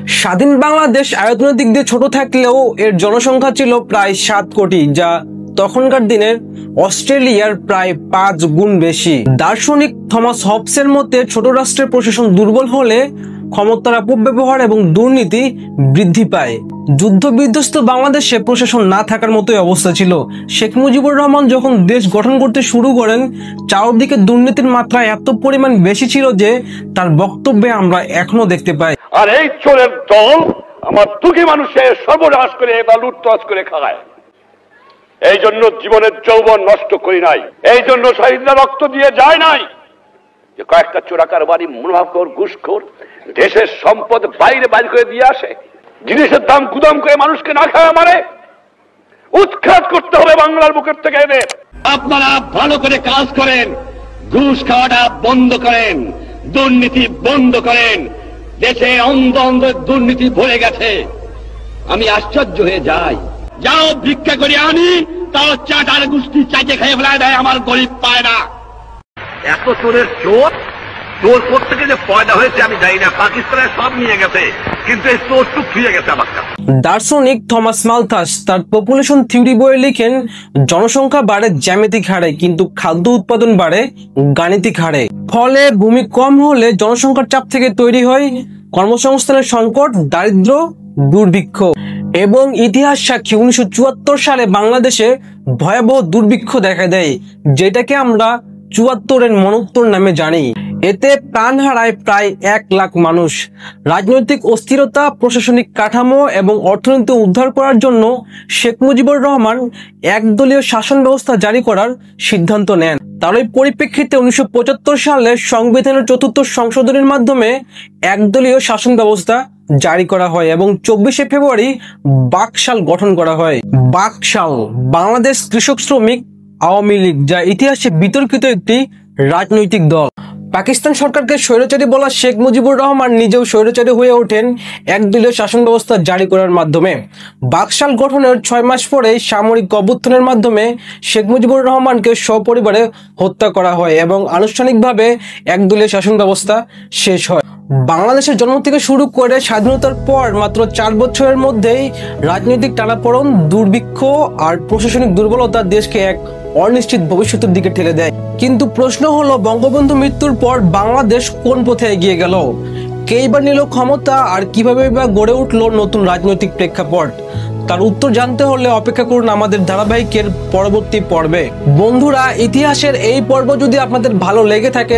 স্বাধীন বাংলাদেশ আয়তনের দিক দিয়ে ছোট থাকলেও এর জনসংখ্যা ছিল প্রায় 7 কোটি, যা তখনকার দিনের অস্ট্রেলিয়ার প্রায় 5 গুণ বেশি। দার্শনিক থমাস হবসের মতে ছোট রাষ্ট্রের প্রশাসন দুর্বল হলে ক্ষমতার অপব্যবহার এবং দুর্নীতি বৃদ্ধি পায়। যুদ্ধ বিধ্বস্ত বাংলাদেশে প্রশাসন না থাকার মতোই অবস্থা ছিল। শেখ মুজিবুর রহমান যখন দেশ গঠন করতে শুরু করেন, চারদিকে দুর্নীতির মাত্রা এত পরিমাণ বেশি ছিল যে তার বক্তব্যে আমরা এখনো দেখতে পাই। আর এই চোরের দল আমার দুঃখী মানুষের সর্বনাশ করে বা লুটতরাজ করে খায়। এই জন্য জীবনের যৌবন নষ্ট করি নাই, এই জন্য শহীদরা রক্ত দিয়ে যায় নাই যে কয়েকটা চোরাকার বাড়ি মুনাফাখোর ঘুষখোর দেশের সম্পদ বাইরে বাইরে করে দিয়ে আসে, জিনিসের দাম গুদাম করে মানুষকে না খাওয়া মারে। উৎখাত করতে হবে বাংলার বুকের থেকে এদের। আপনারা ভালো করে কাজ করেন, ঘুষ খাওয়াটা বন্ধ করেন, দুর্নীতি বন্ধ করেন। দেশে অন্ধ অন্ধ দুর্নীতি ভরে গেছে। আমি আশ্চর্য হয়ে যাই, যাও ভিক্ষা করে আনি, তাও চাটার গুষ্টি চাইতে খেয়ে ফেলায় দেয়, আমার গরিব পায় না। এত চোরের চোর, চোর থেকে যে পয়দা হয়েছে আমি জানি না, পাকিস্তানের সব নিয়ে গেছে, কিন্তু এই চোর টুক ফিরে গেছে আমার কাছে। দার্শনিক থমাস মালথাস তার পপুলেশন থিওরি বইয়ে লিখেন, জনসংখ্যা বাড়ে জ্যামিতিক হারে, কিন্তু খাদ্য উৎপাদন বাড়ে গাণিতিক হারে। ফলে ভূমি কম হলে জনসংখ্যার চাপ থেকে তৈরি হয় কর্মসংস্থানের সংকট, দারিদ্র, দুর্ভিক্ষ। এবং ইতিহাস সাক্ষী 1974 সালে বাংলাদেশে ভয়াবহ দুর্ভিক্ষ দেখা দেয়, যেটাকে আমরা 74-এর মনোত্তর নামে জানি। এতে প্রাণ হারায় প্রায় 1 লাখ মানুষ। রাজনৈতিক অস্থিরতা, প্রশাসনিক কাঠামো এবং অর্থনীতি উদ্ধার করার জন্য শেখ মুজিবুর রহমান একদলীয় শাসন ব্যবস্থা জারি করার সিদ্ধান্ত নেন। তারই পরিপ্রেক্ষিতে 1975 সালে সংবিধানের 4র্থ সংশোধনীর মাধ্যমে একদলীয় শাসন ব্যবস্থা জারি করা হয় এবং 24শে ফেব্রুয়ারি বাকশাল গঠন করা হয়। বাকশাল বাংলাদেশ কৃষক শ্রমিক আওয়ামী লীগ, যা ইতিহাসে বিতর্কিত একটি রাজনৈতিক দল। পাকিস্তান সরকারকে স্বৈরাচারী বলা শেখ মুজিবুর রহমান নিজেও স্বৈরাচারী হয়ে ওঠেন একদলীয় শাসন ব্যবস্থা জারি করার মাধ্যমে। বাকশাল গঠনের 6 মাস পরে সামরিক অভ্যুত্থানের মাধ্যমে শেখ মুজিবুর রহমানকে সপরিবারে হত্যা করা হয় এবং আনুষ্ঠানিকভাবে একদলীয় শাসন ব্যবস্থা শেষ হয়। বাংলাদেশের জন্ম থেকে শুরু করে স্বাধীনতার পর মাত্র 4 বছরের মধ্যেই রাজনৈতিক টানাপোড়েন, দুর্ভিক্ষ আর প্রশাসনিক দুর্বলতা দেশকে এক অনিশ্চিত ভবিষ্যতের দিকে ঠেলে দেয়। কিন্তু প্রশ্ন হলো, বঙ্গবন্ধু মৃত্যুর পর বাংলাদেশ কোন পথে এগিয়ে গেল? কেই বা নিল ক্ষমতা, আর কিভাবে বা গড়ে উঠলো নতুন রাজনৈতিক প্রেক্ষাপট? তার উত্তর জানতে হলে অপেক্ষা করুন আমাদের ধারাবাহিকের পরবর্তী পর্বে। বন্ধুরা, ইতিহাসের এই পর্ব যদি আপনাদের ভালো লেগে থাকে